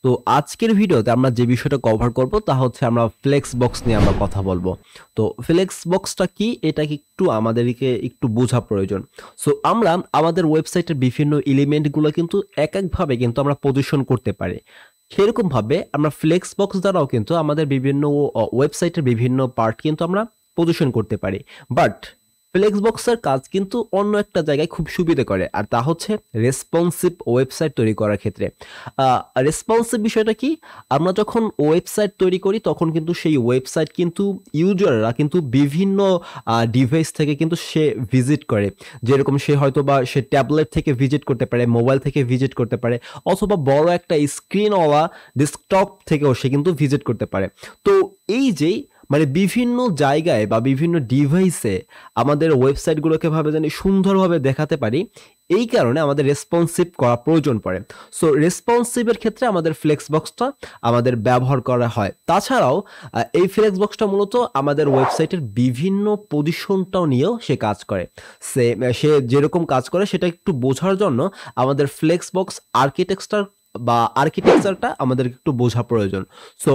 তো আজকের ভিডিওতে আমরা যে বিষয়টা কভার করব তা হচ্ছে আমরা ফ্লেক্স বক্স নিয়ে আমরা কথা বলবো। তো ফ্লেক্স বক্সটা কি এটা কি একটু আমাদেরকে একটু বোঝা প্রয়োজন। সো আমরা আমাদের ওয়েবসাইটের বিভিন্ন এলিমেন্টগুলো কিন্তু এককভাবে কিন্তু আমরা পজিশন করতে পারি। সেরকম ভাবে আমরা ফ্লেক্স বক্স দ্বারাও কিন্তু আমাদের বিভিন্ন ওয়েবসাইটের বিভিন্ন পার্ট কিন্তু আমরা পজিশন করতে পারি। বাট ফ্লেক্স বক্সের কাজ কিন্তু অন্য একটা জায়গায় খুব সুবিধা করে, আর তা হচ্ছে রেসপন্সিভ ওয়েবসাইট তৈরি করার ক্ষেত্রে। রেসপন্সিভ বিষয়টা কি? আমরা যখন ওয়েবসাইট তৈরি করি তখন কিন্তু সেই ওয়েবসাইট কিন্তু ইউজাররা কিন্তু বিভিন্ন ডিভাইস থেকে কিন্তু সে ভিজিট করে। যেরকম সে হয়তো বা সে ট্যাবলেট থেকে ভিজিট করতে পারে, মোবাইল থেকে ভিজিট করতে পারে, অথবা বড় একটা স্ক্রিনওয়ালা ডেস্কটপ থেকেও সে কিন্তু ভিজিট করতে পারে। তো এই যেই মানে বিভিন্ন জায়গায় বা বিভিন্ন ডিভাইসে আমাদের ওয়েবসাইটগুলোকে ভাবে জানি সুন্দরভাবে দেখাতে পারি, এই কারণে আমাদের রেসপন্সিভ করা প্রয়োজন পড়ে। সো রেসপন্সিভের ক্ষেত্রে আমাদের ফ্লেক্স বক্সটা আমাদের ব্যবহার করা হয়। তাছাড়াও এই ফ্লেক্স বক্সটা মূলত আমাদের ওয়েবসাইটের বিভিন্ন পজিশনটাও নিয়েও সে কাজ করে। সে যেরকম কাজ করে সেটা একটু বোঝার জন্য আমাদের ফ্লেক্স বক্স আর্কিটেকচারটা আমাদের একটু বোঝা প্রয়োজন। সো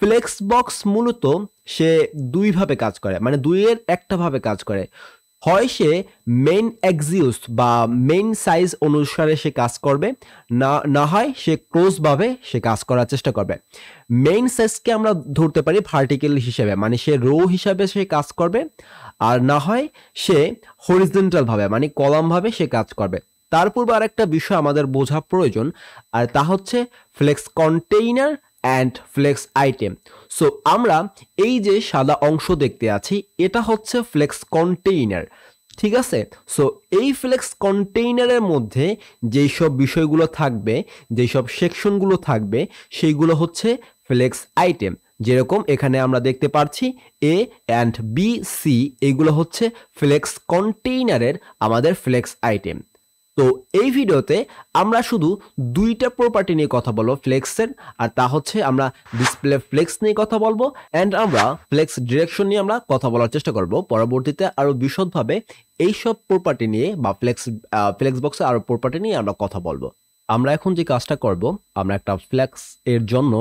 ফ্লেক্স বক্স মূলত সে দুইভাবে কাজ করে, মানে দুইয়ের একটা ভাবে কাজ করে। হয় সে মেইন এক্সিউস বা মেইন সাইজ অনুসারে সে কাজ করবে, না না হয় সে ক্লোজ ভাবে সে কাজ করার চেষ্টা করবে। মেইন সাইজকে আমরা ধরতে পারি ভার্টিক্যাল হিসেবে, মানে সে রো হিসাবে সে কাজ করবে, আর না হয় সে হরিজন্টাল ভাবে মানে কলাম ভাবে সে কাজ করবে। তার পূর্বে আরেকটা বিষয় আমাদের বোঝা প্রয়োজন, আর তা হচ্ছে flex container and flex item. So আমরা এই যে সাদা অংশ দেখতে আছি এটা হচ্ছে ফ্লেক্স কন্টেইনার, ঠিক আছে? সো এই ফ্লেক্স কন্টেইনারের মধ্যে যেই সব বিষয়গুলো থাকবে, যেই সব সেকশনগুলো থাকবে, সেইগুলো হচ্ছে ফ্লেক্স আইটেম। যেরকম এখানে আমরা দেখতে পাচ্ছি এ অ্যান্ড বি সি, এইগুলো হচ্ছে ফ্লেক্স কন্টেইনারের আমাদের ফ্লেক্স আইটেম। তো এই ভিডিওতে আমরা শুধু দুইটা প্রপার্টি নিয়ে কথা বলবো ফ্লেক্সের, আর তা হচ্ছে আমরা ডিসপ্লে ফ্লেক্স নিয়ে কথা বলবো অ্যান্ড আমরা ফ্লেক্স ডিরেকশন নিয়ে আমরা কথা বলার চেষ্টা করব। পরবর্তীতে আরো বিশদভাবে এইসব প্রপার্টি নিয়ে বা ফ্লেক্স বক্সে আরো প্রপার্টি নিয়ে আমরা কথা বলবো। আমরা এখন যে কাজটা করব, আমরা একটা ফ্লেক্স এর জন্য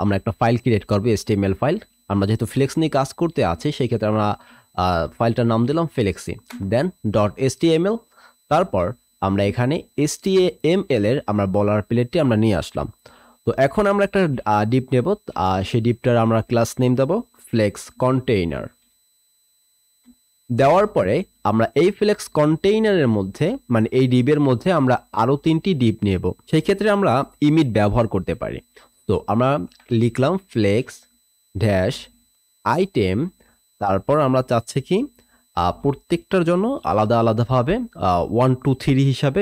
আমরা একটা ফাইল ক্রিয়েট করব, HTML ফাইল। আমরা যেহেতু ফ্লেক্স নিয়ে কাজ করতে আছি সেই ক্ষেত্রে আমরা ফাইলটার নাম দিলাম ফ্লেক্সি, দেন .html। তারপর আমরা এখানে HTML এর আমরা বলার প্লেটটি আমরা নিয়ে আসলাম। তো এখন আমরা একটা ডিপ নেব, সেই ডিপটার আমরা ক্লাস নেম দেব ফ্লেক্স কন্টেইনার। দেওয়ার পরে আমরা এই ফ্লেক্স কন্টেইনারের মধ্যে মানে এই ডিপের মধ্যে আমরা আরো 3টি ডিপ নেব। সেই ক্ষেত্রে আমরা ইমিট ব্যবহার করতে পারি। তো আমরা লিখলাম ফ্লেক্স ড্যাশ আইটেম, তারপর আমরা চাচ্ছি কি প্রত্যেকটার জন্য আলাদা আলাদাভাবে 1 2 3 হিসাবে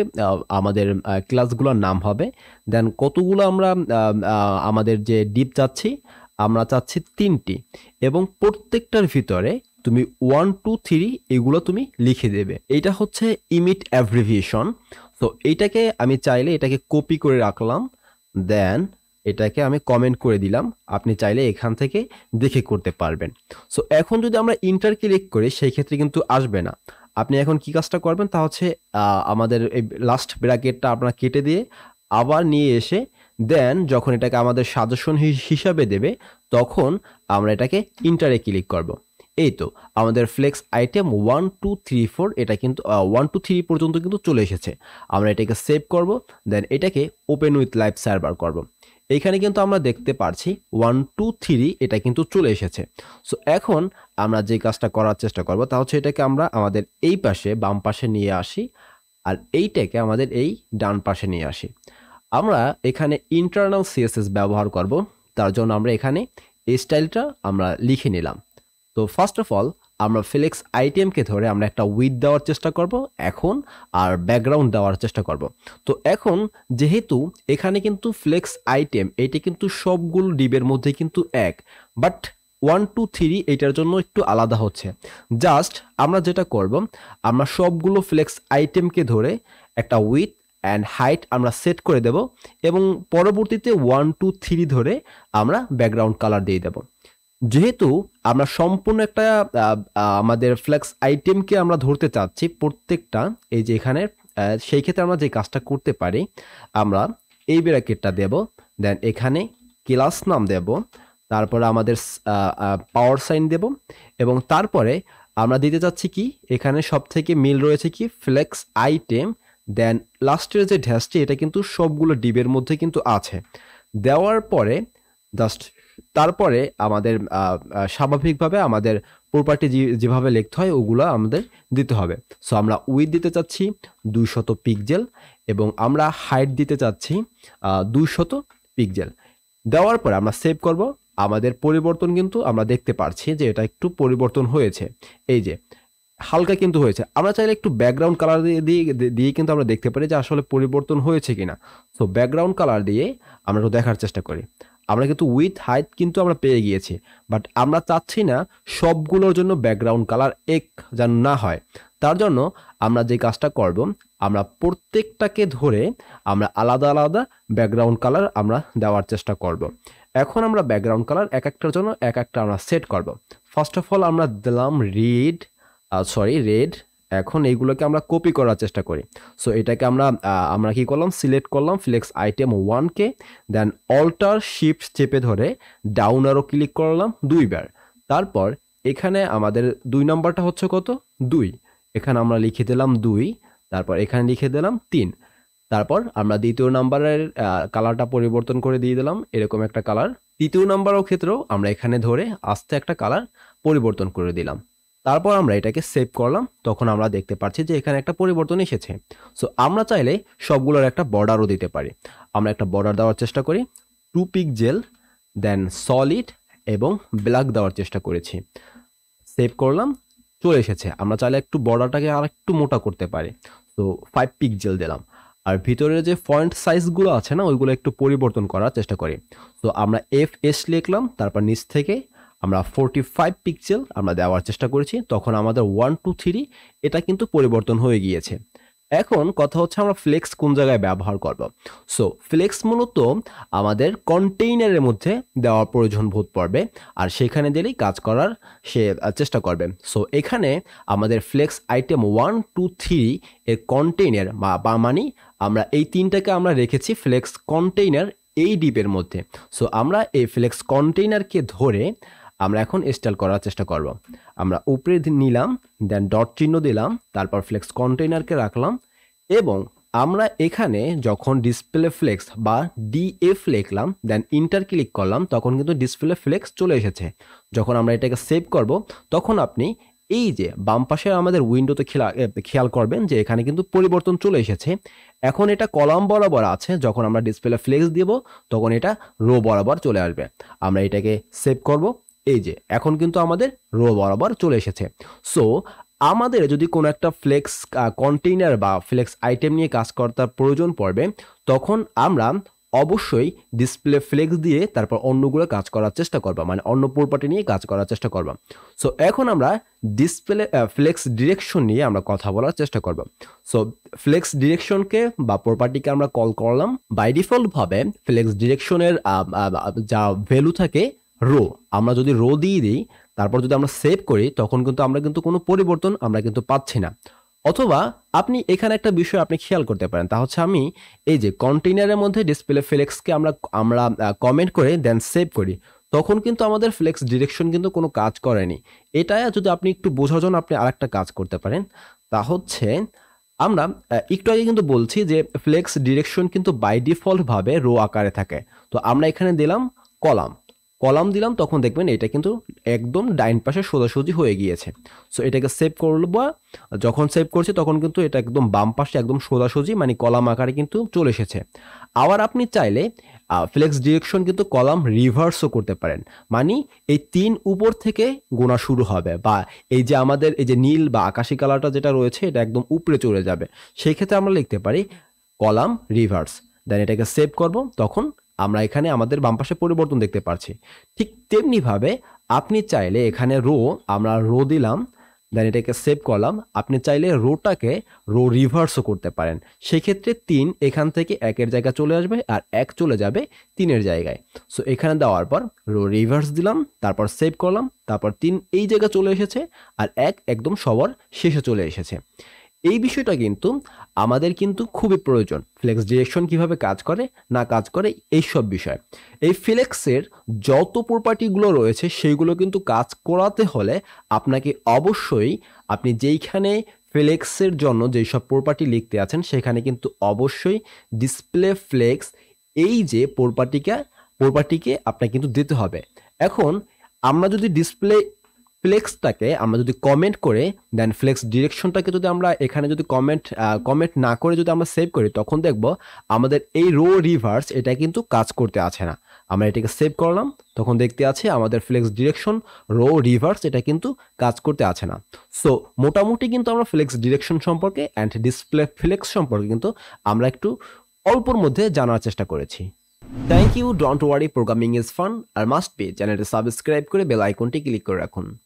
আমাদের ক্লাসগুলোর নাম হবে। দেন কতগুলো আমরা আমাদের যে ডিপ চাচ্ছি, আমরা চাচ্ছি 3টি, এবং প্রত্যেকটার ভিতরে তুমি 1 2 3 এগুলো তুমি লিখে দেবে। এটা হচ্ছে ইমিট অ্যাব্রিভিয়েশন। তো এইটাকে আমি চাইলে এটাকে কপি করে রাখলাম, দেন এটাকে আমি কমেন্ট করে দিলাম। আপনি চাইলে এখান থেকে দেখে করতে পারবেন। সো এখন যদি আমরা ইন্টার ক্লিক করি সেই ক্ষেত্রে কিন্তু আসবে না। আপনি এখন কি কাজটা করবেন তা হচ্ছে আমাদের এই লাস্ট ব্র্যাকেটটা আপনারা কেটে দিয়ে আবার নিয়ে এসে দেন যখন এটাকে আমাদের সাজেশন হিসাবে দেবে তখন আমরা এটাকে ইন্টারে ক্লিক করব। এই তো আমাদের ফ্লেক্স আইটেম 1 2 3 4 এটা কিন্তু 1 2 3 পর্যন্ত কিন্তু চলে এসেছে। আমরা এটাকে সেভ করব, দেন এটাকে ওপেন উইথ লাইভ সার্ভার করব। এইখানে কিন্তু আমরা দেখতে পারছি 1 2 3 এটা কিন্তু চলে এসেছে। সো এখন আমরা যে কাজটা করার চেষ্টা করব তা হচ্ছে এটাকে আমরা আমাদের এই পাশে বাম পাশে নিয়ে আসি, আর এইটাকে আমাদের এই ডান পাশে নিয়ে আসি। আমরা এখানে ইন্টারনাল সিএসএস ব্যবহার করব, তার জন্য আমরা এখানে এই স্টাইলটা আমরা লিখে নিলাম। তো ফার্স্ট অফ অল আমরা ফ্লেক্স আইটেমকে ধরে আমরা একটা উইথ দেওয়ার চেষ্টা করব এখন, আর ব্যাকগ্রাউন্ড দেওয়ার চেষ্টা করব। তো এখন যেহেতু এখানে কিন্তু ফ্লেক্স আইটেম এইটা কিন্তু সবগুলো ডিবের মধ্যে কিন্তু এক, বাট 1 2 3 এইটার জন্য একটু আলাদা হচ্ছে। জাস্ট আমরা যেটা করব, আমরা সবগুলো ফ্লেক্স আইটেমকে ধরে একটা উইথ অ্যান্ড হাইট আমরা সেট করে দেব, এবং পরবর্তীতে 1 2 3 ধরে আমরা ব্যাকগ্রাউন্ড কালার দিয়ে দেব। যেহেতু আমরা সম্পূর্ণ একটা আমাদের ফ্লেক্স আইটেমকে আমরা ধরতে চাচ্ছি প্রত্যেকটা, এই যে এখানে সেই ক্ষেত্রে আমরা যে কাজটা করতে পারি, আমরা এই ব্র্যাকেটটা দেব, দেন এখানে ক্লাস নাম দেব, তারপরে আমাদের পাওয়ার সাইন দেব, এবং তারপরে আমরা দিতে চাচ্ছি কি এখানে সব থেকে মিল রয়েছে কি ফ্লেক্স আইটেম, দেন লাস্টের যে ড্যাশটি এটা কিন্তু সবগুলো ডিবের মধ্যে কিন্তু আছে। দেওয়ার পরে জাস্ট তারপরে আমাদের স্বাভাবিকভাবে আমাদের প্রপার্টি যেভাবে লিখতে হয় ওগুলো আমাদের দিতে হবে। সো আমরা উইথ দিতে চাচ্ছি 200 পিক্সেল এবং আমরা হাইট দিতে চাচ্ছি 200 পিক্সেল। দেওয়ার পরে আমরা সেভ করব। আমাদের পরিবর্তন কিন্তু আমরা দেখতে পারছি যে এটা একটু পরিবর্তন হয়েছে, এই যে হালকা কিন্তু হয়েছে। আমরা চাইলে একটু ব্যাকগ্রাউন্ড কালার দিয়ে কিন্তু আমরা দেখতে পারি যে আসলে পরিবর্তন হয়েছে কিনা। সো ব্যাকগ্রাউন্ড কালার দিয়ে আমরা একটু দেখার চেষ্টা করি। আমরা কিন্তু উইথ হাইট কিন্তু আমরা পেয়ে গিয়েছি, বাট আমরা চাচ্ছি না সবগুলোর জন্য ব্যাকগ্রাউন্ড কালার এক যেন না হয়। তার জন্য আমরা যে কাজটা করব, আমরা প্রত্যেকটাকে ধরে আমরা আলাদা আলাদা ব্যাকগ্রাউন্ড কালার আমরা দেওয়ার চেষ্টা করব। এখন আমরা ব্যাকগ্রাউন্ড কালার এক একটার জন্য এক একটা আমরা সেট করব। ফার্স্ট অফ অল আমরা দিলাম রেড। এখন এইগুলোকে আমরা কপি করার চেষ্টা করি। সো এটাকে আমরা কি করলাম, সিলেক্ট করলাম ফ্লেক্স আইটেম 1কে, দেন অল্টার শিফট চেপে ধরে ডাউন আরো ক্লিক করলাম 2বার। তারপর এখানে আমাদের 2 নাম্বারটা হচ্ছে কত, 2, এখানে আমরা লিখে দিলাম 2, তারপর এখানে লিখে দিলাম 3। তারপর আমরা দ্বিতীয় নাম্বারের কালারটা পরিবর্তন করে দিয়ে দিলাম এরকম একটা কালার। তৃতীয় নাম্বারও ক্ষেত্রেও আমরা এখানে ধরে আস্তে একটা কালার পরিবর্তন করে দিলাম। তারপর আমরা এটাকে সেভ করলাম, তখন আমরা দেখতে পাচ্ছি যে এখানে একটা পরিবর্তন এসেছে। সো আমরা চাইলে সবগুলোর একটা বর্ডারও দিতে পারি। আমরা একটা বর্ডার দেওয়ার চেষ্টা করি 2 পিক্সেল, দেন সলিড এবং ব্ল্যাক দেওয়ার চেষ্টা করেছি। সেভ করলাম, চলে এসেছে। আমরা চাইলে একটু বর্ডারটাকে আর একটু মোটা করতে পারি। তো 5 পিক্সেল দিলাম। আর ভিতরে যে ফন্ট সাইজগুলো আছে না ওইগুলো একটু পরিবর্তন করার চেষ্টা করি। তো আমরা FS লিখলাম, তারপর নিচ থেকে আমরা 45 পিক্সেল আমরা দেওয়ার চেষ্টা করেছি। তখন আমাদের 1 2 3 এটা কিন্তু পরিবর্তন হয়ে গিয়েছে। এখন কথা হচ্ছে আমরা ফ্লেক্স কোন জায়গায় ব্যবহার করব। সো ফ্লেক্স মূলত আমাদের কন্টেইনারের মধ্যে দেওয়ার প্রয়োজন বোধ পড়বে, আর সেখানে দিলেই কাজ করার সে চেষ্টা করবে। সো এখানে আমাদের ফ্লেক্স আইটেম 1 2 3 এর কন্টেইনার বা মানে আমরা এই তিনটাকে আমরা রেখেছি ফ্লেক্স কন্টেইনার এই ডিপের মধ্যে। সো আমরা এই ফ্লেক্স কন্টেইনারকে ধরে আমরা এখন ইনস্টল করার চেষ্টা করব। আমরা উপরে নিলাম, দেন ডট চিহ্ন দিলাম, তারপর ফ্লেক্স কন্টেইনারকে রাখলাম, এবং আমরা এখানে যখন ডিসপ্লে ফ্লেক্স বা ডিএফ লিখলাম, দেন ইন্টার ক্লিক করলাম, তখন কিন্তু ডিসপ্লে ফ্লেক্স চলে এসেছে। যখন আমরা এটাকে সেভ করব, তখন আপনি এই যে বাম পাশে আমাদের উইন্ডোতে খেয়াল করবেন যে এখানে কিন্তু পরিবর্তন চলে এসেছে। এখন এটা কলাম বরাবর আছে, যখন আমরা ডিসপ্লে ফ্লেক্স দিব তখন এটা রো বরাবর চলে আসবে। আমরা এটাকে সেভ করব, এই যে এখন কিন্তু আমাদের রো বরাবর চলে এসেছে। সো আমাদের যদি কোনো একটা ফ্লেক্স কন্টেইনার বা ফ্লেক্স আইটেম নিয়ে কাজ করার প্রয়োজন পড়বে, তখন আমরা অবশ্যই ডিসপ্লে ফ্লেক্স দিয়ে তারপর অন্যগুলো কাজ করার চেষ্টা করব, মানে অন্য প্রপার্টি নিয়ে কাজ করার চেষ্টা করব। সো এখন আমরা ডিসপ্লে ফ্লেক্স ডিরেকশন নিয়ে আমরা কথা বলার চেষ্টা করব। সো ফ্লেক্স ডিরেকশনকে বা প্রপার্টিকে আমরা কল করলাম। বাই ডিফল্ট ভাবে ফ্লেক্স ডিরেকশনের যা ভ্যালু থাকে রো, আমরা যদি রো দিয়ে দিই তারপর যদি আমরা সেভ করি, তখন কিন্তু আমরা কিন্তু কোনো পরিবর্তন আমরা কিন্তু পাচ্ছি না। অথবা আপনি এখানে একটা বিষয় আপনি খেয়াল করতে পারেন, তা হচ্ছে আমি এই যে কন্টেইনারের মধ্যে ডিসপ্লে ফ্লেক্সকে আমরা কমেন্ট করে দেন সেভ করি, তখন কিন্তু আমাদের ফ্লেক্স ডিরেকশন কিন্তু কোনো কাজ করেনি। এটা যদি আপনি একটু বোঝার জন্য আপনি আরেকটা কাজ করতে পারেন, তা হচ্ছে আমরা একটু আগে কিন্তু বলছি যে ফ্লেক্স ডিরেকশন কিন্তু বাই ডিফল্ট ভাবে রো আকারে থাকে। তো আমরা এখানে দিলাম কলাম দিলাম, তখন দেখবেন এটা কিন্তু একদম ডাইন পাশে সোজাসুজি হয়ে গিয়েছে। সো এটাকে সেভ করব, যখন সেভ করছি তখন কিন্তু এটা একদম বাম পাশে একদম সোজাসুজি মানে কলাম আকারে কিন্তু চলে এসেছে। আবার আপনি চাইলে ফ্লেক্স ডিরেকশন কিন্তু কলাম রিভার্সও করতে পারেন, মানে এই 3 উপর থেকে গোনা শুরু হবে, বা এই যে আমাদের এই যে নীল বা আকাশি কালারটা যেটা রয়েছে এটা একদম উপরে চলে যাবে। সেই ক্ষেত্রে আমরা লিখতে পারি কলাম রিভার্স, দেন এটাকে সেভ করব, তখন আমরা এখানে আমাদের বাম পাশে পরিবর্তন দেখতে পাচ্ছি। ঠিক তেমনিভাবে আপনি চাইলে এখানে আমরা রো দিলাম, দেন এটাকে সেভ করলাম। আপনি চাইলে রোটাকে রো রিভার্সও করতে পারেন। সেক্ষেত্রে 3 এখান থেকে 1-এর জায়গায় চলে আসবে আর 1 চলে যাবে 3-এর জায়গায়। সো এখানে দেওয়ার পর রো রিভার্স দিলাম, তারপর সেভ করলাম, তারপর 3 এই জায়গায় চলে এসেছে আর 1 একদম সবার শেষে চলে এসেছে। এই বিষয়টা কিন্তু আমাদের কিন্তু খুবই প্রয়োজন, ফ্লেক্স ডিরেকশন কিভাবে কাজ করে না কাজ করে এইসব বিষয়। এই ফ্লেক্সের যত প্রপার্টিগুলো রয়েছে সেইগুলো কিন্তু কাজ করাতে হলে আপনাকে অবশ্যই আপনি যেইখানে ফ্লেক্সের জন্য যেই সব প্রপার্টি লিখতে আছেন সেখানে কিন্তু অবশ্যই ডিসপ্লে ফ্লেক্স এই যে প্রপার্টিকে আপনাকে কিন্তু দিতে হবে। এখন আমরা যদি ডিসপ্লে ফ্লেক্সটাকে আমরা যদি কমেন্ট করে দেন ফ্লেক্স ডিরেকশনটাকে যদি আমরা এখানে যদি কমেন্ট না করে যদি আমরা সেভ করি, তখন দেখব আমাদের এই রো রিভার্স এটা কিন্তু কাজ করতে আছে না। আমরা এটাকে সেভ করলাম, তখন দেখতে আছে আমাদের ফ্লেক্স ডিরেকশন রো রিভার্স এটা কিন্তু কাজ করতে আছে না। সো মোটামুটি কিন্তু আমরা ফ্লেক্স ডিরেকশন সম্পর্কে অ্যান্ড ডিসপ্লে ফ্লেক্স সম্পর্কে কিন্তু আমরা একটু অল্পর মধ্যে জানার চেষ্টা করেছি। Thank you, don't worry, programming is fun আর মাস্ট বি। চ্যানেলটি সাবস্ক্রাইব করে বেল আইকনটি ক্লিক করে রাখুন।